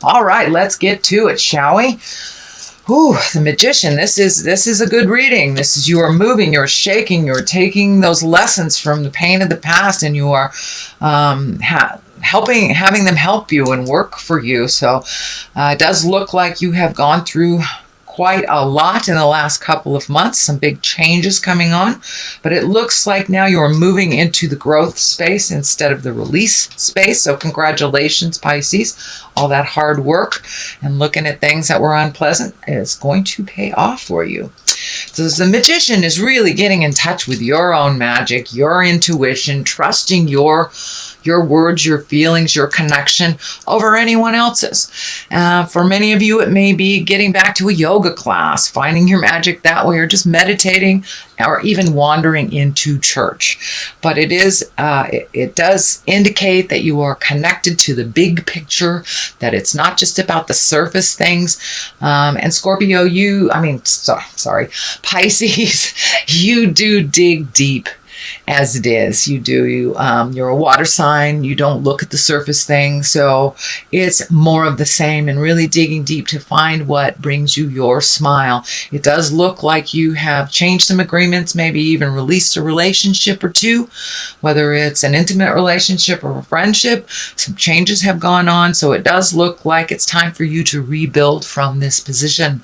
All right, let's get to it, shall we? Ooh, the Magician. This is a good reading. This is, you are moving, you're shaking, you're taking those lessons from the pain of the past, and you are having them help you and work for you. So it does look like you have gone through quite a lot in the last couple of months, some big changes coming on, but it looks like now you're moving into the growth space instead of the release space. So congratulations, Pisces. All that hard work and looking at things that were unpleasant is going to pay off for you. So the Magician is really getting in touch with your own magic, your intuition, trusting your words, your feelings, your connection over anyone else's. For many of you, it may be getting back to a yoga class, finding your magic that way, or just meditating, or even wandering into church. But it does indicate that you are connected to the big picture, that it's not just about the surface things. And Scorpio, Pisces, you do dig deep. As it is, you're a water sign. You don't look at the surface things, so it's more of the same and really digging deep to find what brings you your smile. It does look like you have changed some agreements, maybe even released a relationship or two, whether it's an intimate relationship or a friendship. Some changes have gone on, so it does look like it's time for you to rebuild from this position.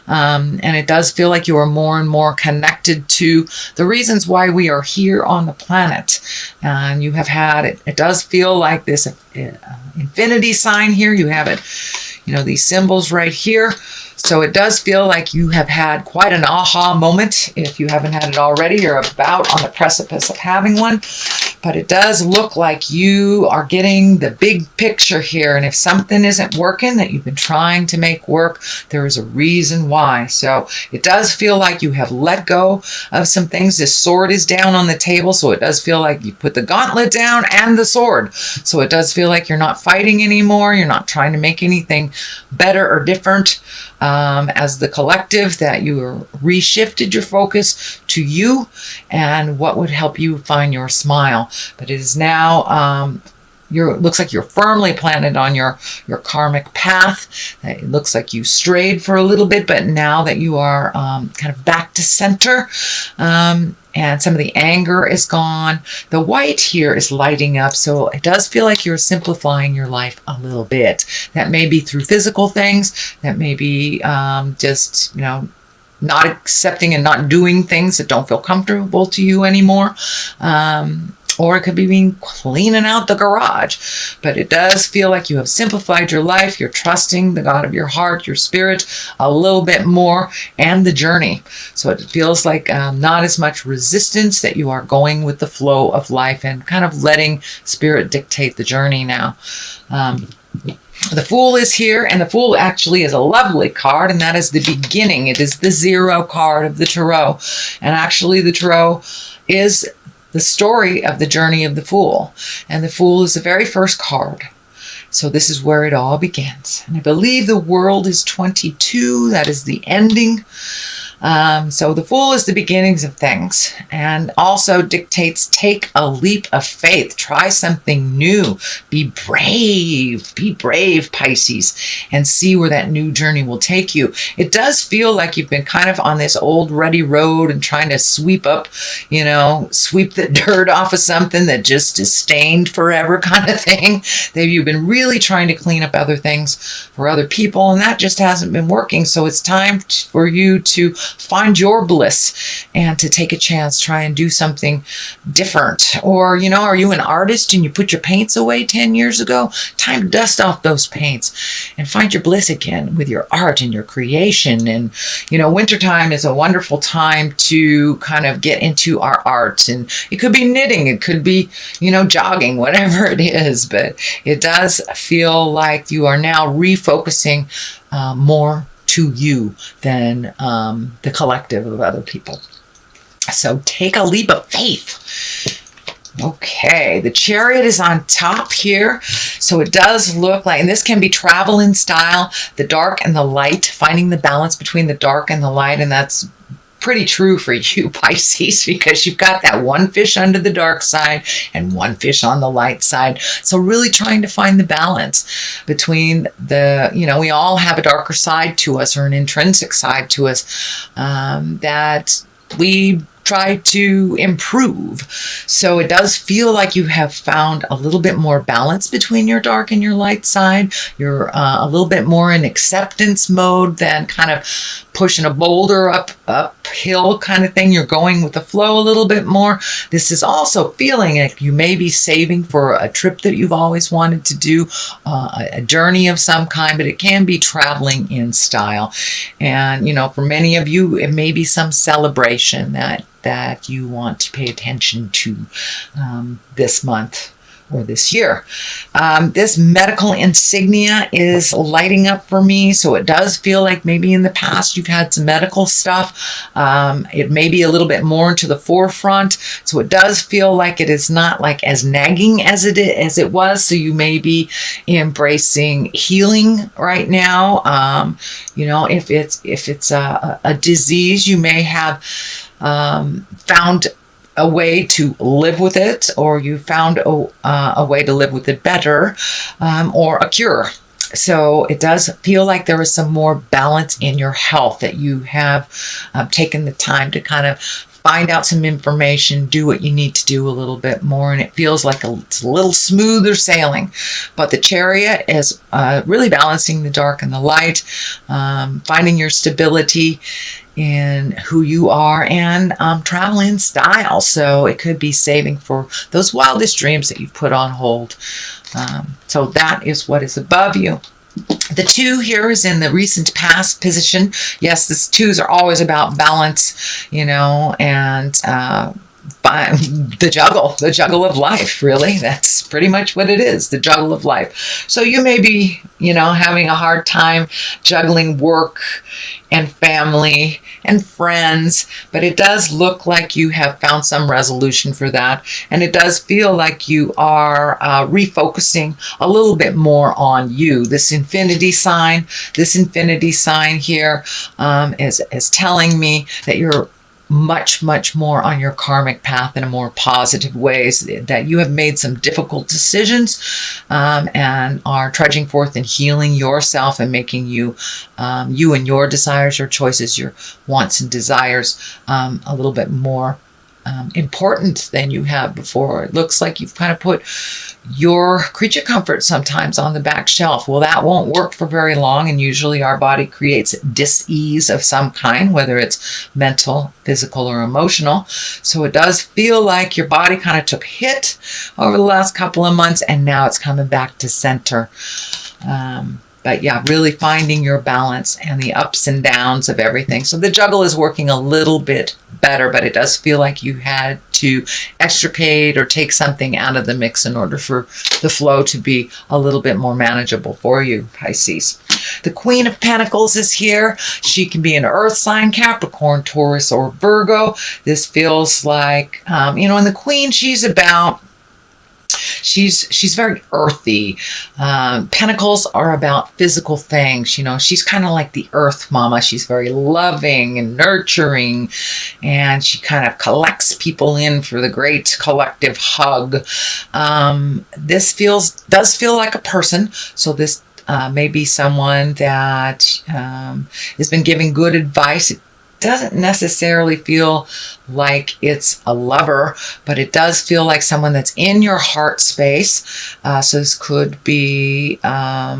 And it does feel like you are more and more connected to the reasons why we are here on the planet. And you have had it does feel like this infinity sign here. You have it, these symbols right here. So it does feel like you have had quite an aha moment. If you haven't had it already, you're about on the precipice of having one. But it does look like you are getting the big picture here. And if something isn't working that you've been trying to make work, there is a reason why. So it does feel like you have let go of some things. This sword is down on the table. So it does feel like you put the gauntlet down and the sword. So it does feel like you're not fighting anymore. You're not trying to make anything better or different. As the collective, that you reshifted your focus to you and what would help you find your smile. But it is now, looks like you're firmly planted on your karmic path. It looks like you strayed for a little bit, but now that you are kind of back to center, and some of the anger is gone. The white here is lighting up, so it does feel like you're simplifying your life a little bit. That may be through physical things. That may be just, not accepting and not doing things that don't feel comfortable to you anymore. Or it could be cleaning out the garage. But it does feel like you have simplified your life. You're trusting the God of your heart, your spirit, a little bit more, and the journey. So it feels like not as much resistance, that you are going with the flow of life and kind of letting spirit dictate the journey now. The Fool is here, and the Fool actually is a lovely card, and that is the beginning. It is the 0 card of the Tarot. And actually the Tarot is the story of the journey of the Fool. And the Fool is the very first card. So this is where it all begins. And I believe the world is 22. That is the ending. So the Fool is the beginnings of things, and also dictates take a leap of faith, try something new, be brave, Pisces, and see where that new journey will take you. It does feel like you've been kind of on this old ruddy road and trying to sweep up, sweep the dirt off of something that just is stained forever kind of thing. You've been really trying to clean up other things for other people, and that just hasn't been working. So it's time for you to find your bliss and to take a chance, try and do something different. Or, are you an artist and you put your paints away 10 years ago? Time to dust off those paints and find your bliss again with your art and your creation. And, wintertime is a wonderful time to kind of get into our art. And it could be knitting, it could be, jogging, whatever it is. But it does feel like you are now refocusing more to you than the collective of other people. So take a leap of faith. Okay, the Chariot is on top here. So it does look like, and this can be travel in style, the dark and the light, finding the balance between the dark and the light, and that's pretty true for you, Pisces, because you've got that one fish under the dark side and one fish on the light side. So really trying to find the balance between the, we all have a darker side to us or an intrinsic side to us that we try to improve. So it does feel like you have found a little bit more balance between your dark and your light side. You're a little bit more in acceptance mode than kind of pushing a boulder uphill kind of thing. You're going with the flow a little bit more. This is also feeling like you may be saving for a trip that you've always wanted to do, a journey of some kind, but it can be traveling in style. And, for many of you, it may be some celebration that you want to pay attention to this month or this year. This medical insignia is lighting up for me, so it does feel like maybe in the past you've had some medical stuff. It may be a little bit more into the forefront, so it does feel like it is not like as nagging as it was. So you may be embracing healing right now. If it's a disease, you may have found a way to live with it, or you found a way to live with it better, or a cure. So it does feel like there is some more balance in your health, that you have taken the time to kind of find out some information, do what you need to do a little bit more, and it feels like it's a little smoother sailing. But the Chariot is really balancing the dark and the light, finding your stability in who you are, and travel in style. So it could be saving for those wildest dreams that you've put on hold. So that is what is above you. The 2 here is in the recent past position. Yes, the 2s are always about balance, and the juggle of life, really. That's pretty much what it is, the juggle of life. So you may be, having a hard time juggling work and family and friends, but it does look like you have found some resolution for that. And it does feel like you are refocusing a little bit more on you. This infinity sign here is telling me that you're much, much more on your karmic path in a more positive ways, that you have made some difficult decisions and are trudging forth and healing yourself and making you and your desires, your choices, your wants and desires a little bit more important than you have before. It looks like you've kind of put your creature comfort sometimes on the back shelf. Well, that won't work for very long, and usually our body creates dis-ease of some kind, whether it's mental, physical, or emotional. So it does feel like your body kind of took a hit over the last couple of months, and now it's coming back to center. But yeah, really finding your balance and the ups and downs of everything. So the juggle is working a little bit better, but it does feel like you had to extricate or take something out of the mix in order for the flow to be a little bit more manageable for you, Pisces. The Queen of Pentacles is here. She can be an earth sign, Capricorn, Taurus, or Virgo. This feels like, and the Queen, she's very earthy. Pentacles are about physical things. She's kind of like the earth mama. She's very loving and nurturing, and she kind of collects people in for the great collective hug. This does feel like a person. So this may be someone that has been giving good advice. It doesn't necessarily feel like it's a lover, but it does feel like someone that's in your heart space. So this could be a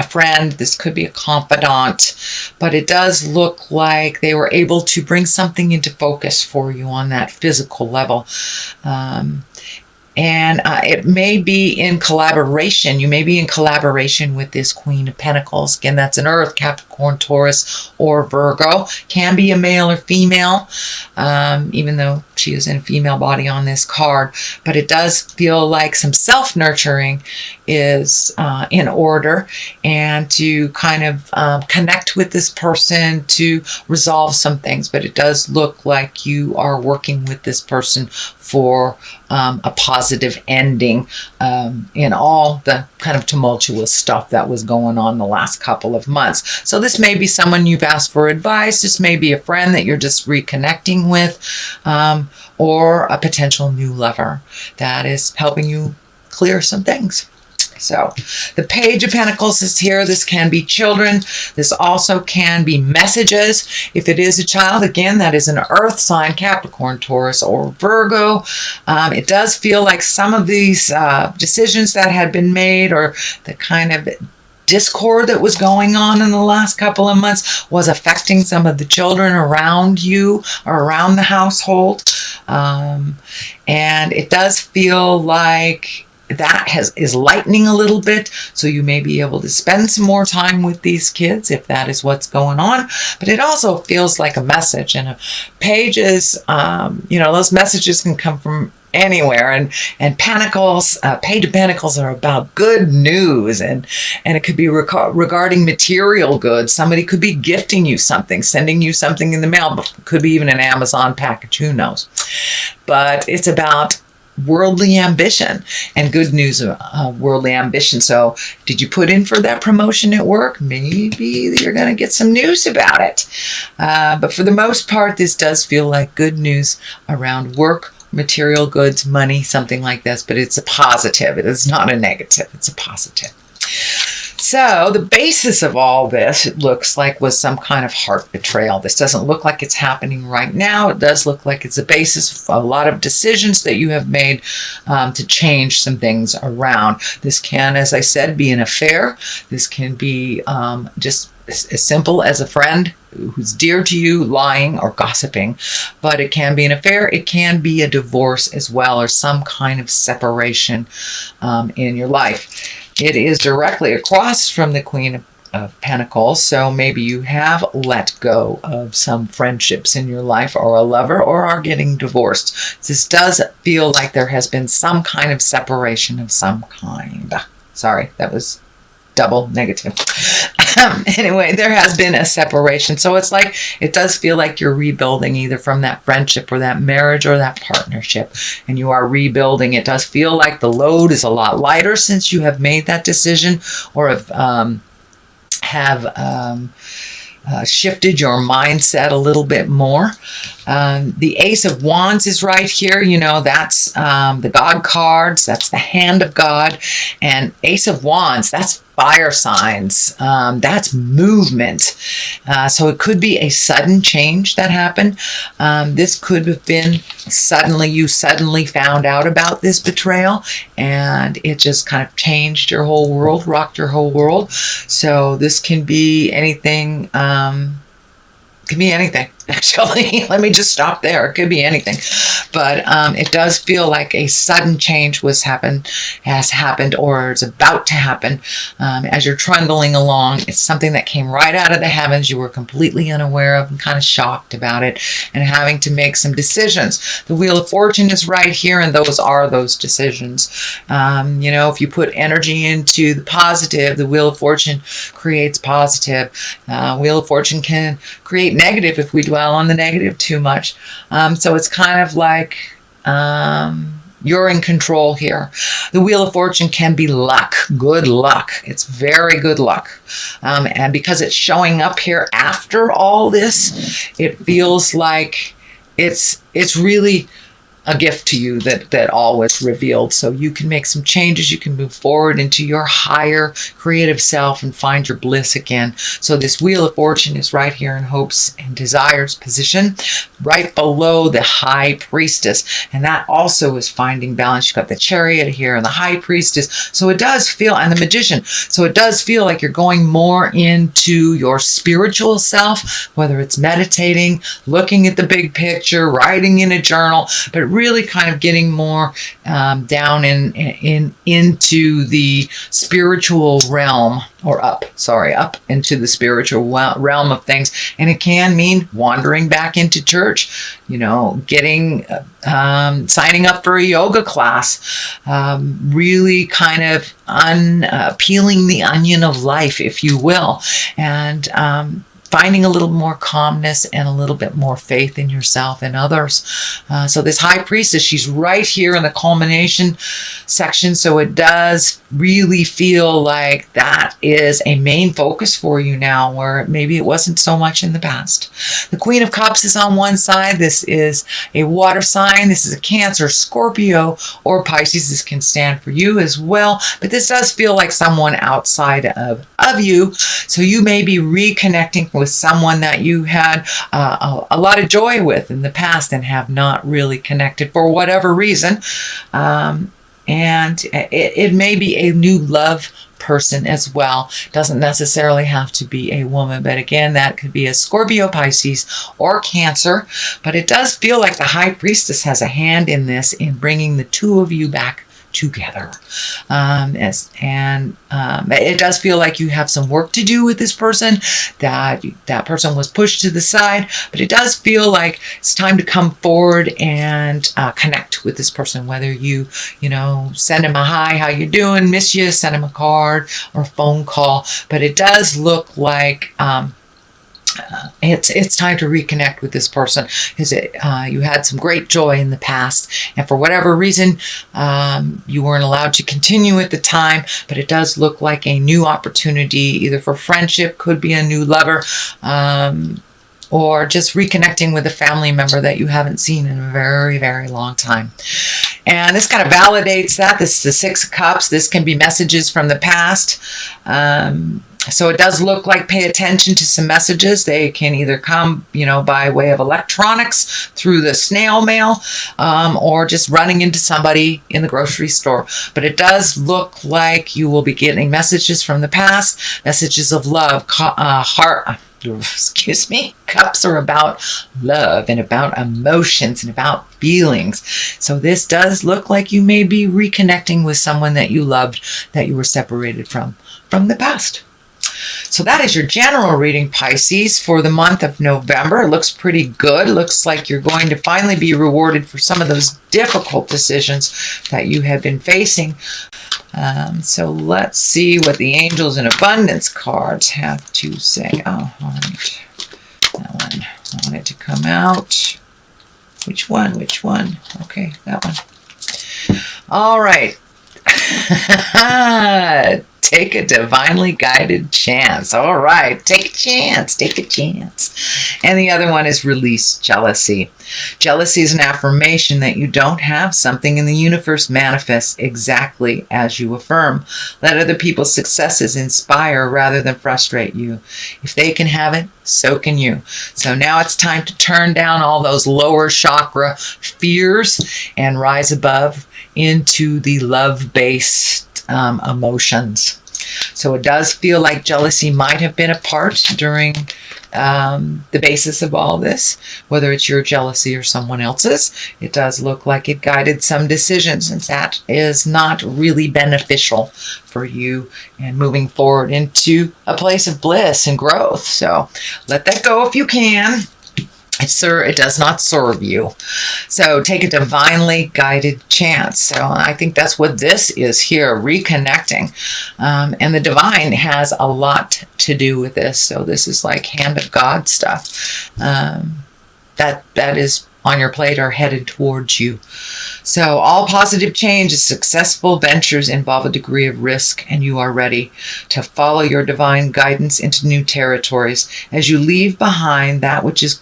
friend, this could be a confidant, but it does look like they were able to bring something into focus for you on that physical level. And it may be in collaboration. You may be in collaboration with this Queen of Pentacles. Again, that's an Earth, Capricorn, Taurus, or Virgo. Can be a male or female, even though she is in a female body on this card. But it does feel like some self-nurturing is in order, and to kind of connect with this person to resolve some things. But it does look like you are working with this person for a positive ending in all the kind of tumultuous stuff that was going on the last couple of months. So this may be someone you've asked for advice. This may be a friend that you're just reconnecting with, or a potential new lover that is helping you clear some things. So the Page of Pentacles is here. This can be children. This also can be messages. If it is a child, again, that is an earth sign, Capricorn, Taurus, or Virgo. It does feel like some of these decisions that had been made, or the kind of discord that was going on in the last couple of months, was affecting some of the children around you or around the household. And it does feel like that is lightening a little bit, so you may be able to spend some more time with these kids if that is what's going on. But it also feels like a message, and a page is, those messages can come from anywhere, and Pentacles, Page of Pentacles are about good news, and it could be regarding material goods. Somebody could be gifting you something, sending you something in the mail, but could be even an Amazon package, who knows. But it's about worldly ambition and good news of worldly ambition. So did you put in for that promotion at work? Maybe you're going to get some news about it. But for the most part, this does feel like good news around work, material goods, money, something like this. But it's a positive. It is not a negative. It's a positive. So the basis of all this, it looks like, was some kind of heart betrayal. This doesn't look like it's happening right now. It does look like it's a basis for a lot of decisions that you have made to change some things around. This can, as I said, be an affair. This can be just as simple as a friend who's dear to you lying or gossiping, but it can be an affair. It can be a divorce as well, or some kind of separation in your life. It is directly across from the Queen of Pentacles, so maybe you have let go of some friendships in your life, or a lover, or are getting divorced. This does feel like there has been some kind of separation of some kind. Sorry, that was double negative. Anyway, there has been a separation. So it's like, it does feel like you're rebuilding either from that friendship or that marriage or that partnership, and you are rebuilding. It does feel like the load is a lot lighter since you have made that decision, or have shifted your mindset a little bit more. The Ace of Wands is right here. That's the God cards. That's the hand of God. And Ace of Wands, that's fire signs. That's movement. So it could be a sudden change that happened. This could have been you suddenly found out about this betrayal, and it just kind of changed your whole world, rocked your whole world. So this can be anything. Could be anything, actually. Let me just stop there. It could be anything. But it does feel like a sudden change has happened, or is about to happen as you're trundling along. It's something that came right out of the heavens. You were completely unaware of and kind of shocked about it, and having to make some decisions. The Wheel of Fortune is right here, and those are those decisions. If you put energy into the positive, the Wheel of Fortune creates positive. Wheel of Fortune can create negative if we dwell on the negative too much. So it's kind of like you're in control here. The Wheel of Fortune can be luck, good luck. It's very good luck. And because it's showing up here after all this, it feels like it's really a gift to you that all was revealed. So you can make some changes. You can move forward into your higher creative self and find your bliss again. So this Wheel of Fortune is right here in Hopes and Desires position, right below the High Priestess. And that also is finding balance. You've got the Chariot here and the High Priestess. So it does feel, and the Magician. So it does feel like you're going more into your spiritual self, whether it's meditating, looking at the big picture, writing in a journal, but really kind of getting more down into the spiritual realm, or up into the spiritual realm of things. And it can mean wandering back into church, getting, signing up for a yoga class, really kind of peeling the onion of life, if you will, and finding a little more calmness and a little bit more faith in yourself and others. So this High Priestess, she's right here in the culmination section. So it does really feel like that is a main focus for you now, where maybe it wasn't so much in the past. The Queen of Cups is on one side. This is a water sign. This is a Cancer, Scorpio, or Pisces. This can stand for you as well. But this does feel like someone outside of you. So you may be reconnecting with someone that you had a lot of joy with in the past and have not really connected for whatever reason. And it may be a new love person as well. Doesn't necessarily have to be a woman, but again, that could be a Scorpio, Pisces, or Cancer. But it does feel like the High Priestess has a hand in this, in bringing the two of you back together. It does feel like you have some work to do with this person, that person was pushed to the side, but it does feel like it's time to come forward and connect with this person, whether you send him a hi, how you doing, miss you, send him a card or a phone call. But it does look like it's time to reconnect with this person, because you had some great joy in the past, and for whatever reason you weren't allowed to continue at the time. But it does look like a new opportunity, either for friendship, could be a new lover, or just reconnecting with a family member that you haven't seen in a very, very long time. And this kind of validates that. This is the Six of Cups. This can be messages from the past. So it does look like pay attention to some messages. They can either come, by way of electronics, through the snail mail, or just running into somebody in the grocery store. But it does look like you will be getting messages from the past, messages of love, Cups are about love and about emotions and about feelings. So this does look like you may be reconnecting with someone that you loved, that you were separated from the past. So that is your general reading, Pisces, for the month of November. It looks pretty good. It looks like you're going to finally be rewarded for some of those difficult decisions that you have been facing. So let's see what the Angels and Abundance cards have to say. Oh, all right. That one. I want it to come out. Which one? Okay, that one. All right. Take a divinely guided chance. All right, take a chance. And the other one is release jealousy. Jealousy is an affirmation that you don't have something, and the universe manifests exactly as you affirm. Let other people's successes inspire rather than frustrate you. If they can have it, so can you. So now it's time to turn down all those lower chakra fears and rise above into the love-based emotions. So it does feel like jealousy might have been a part during the basis of all this, whether it's your jealousy or someone else's. It does look like it guided some decisions, and that is not really beneficial for you and moving forward into a place of bliss and growth. So let that go if you can. It does not serve you. So take a divinely guided chance. So I think that's what this is here, reconnecting. And the divine has a lot to do with this. So this is like hand of God stuff. That is on your plate or headed towards you. So all positive change is successful ventures involve a degree of risk, and you are ready to follow your divine guidance into new territories as you leave behind that which is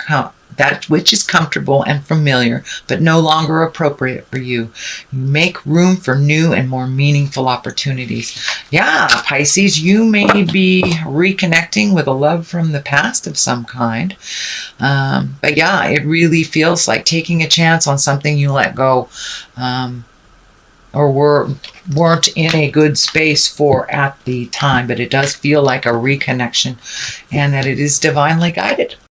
comfortable and familiar, but no longer appropriate for you. You make room for new and more meaningful opportunities. Yeah, Pisces, you may be reconnecting with a love from the past of some kind. But yeah, it really feels like taking a chance on something you let go, or weren't in a good space for at the time. But it does feel like a reconnection, and that it is divinely guided.